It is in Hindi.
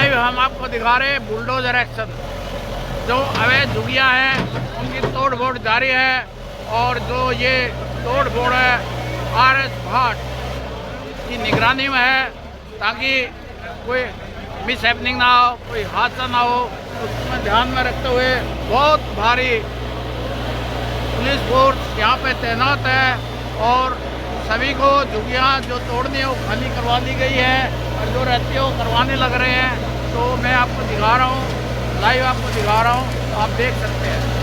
लाइव हम आपको दिखा रहे हैं बुलडोजर एक्शन। जो अवैध झुग्गियाँ हैं उनकी तोड़ फोड़ जारी है, और जो ये तोड़ फोड़ है RS भाट की निगरानी में है, ताकि कोई मिस हैपनिंग ना हो, कोई हादसा ना हो। उसमें ध्यान में रखते हुए बहुत भारी पुलिस फोर्स यहाँ पे तैनात है, और सभी को झुग्गियाँ जो तोड़नी है वो खाली करवा दी गई है, और जो रहती है वो करवाने लग रहे हैं। तो मैं आपको दिखा रहा हूँ, लाइव आपको दिखा रहा हूँ, आप देख सकते हैं।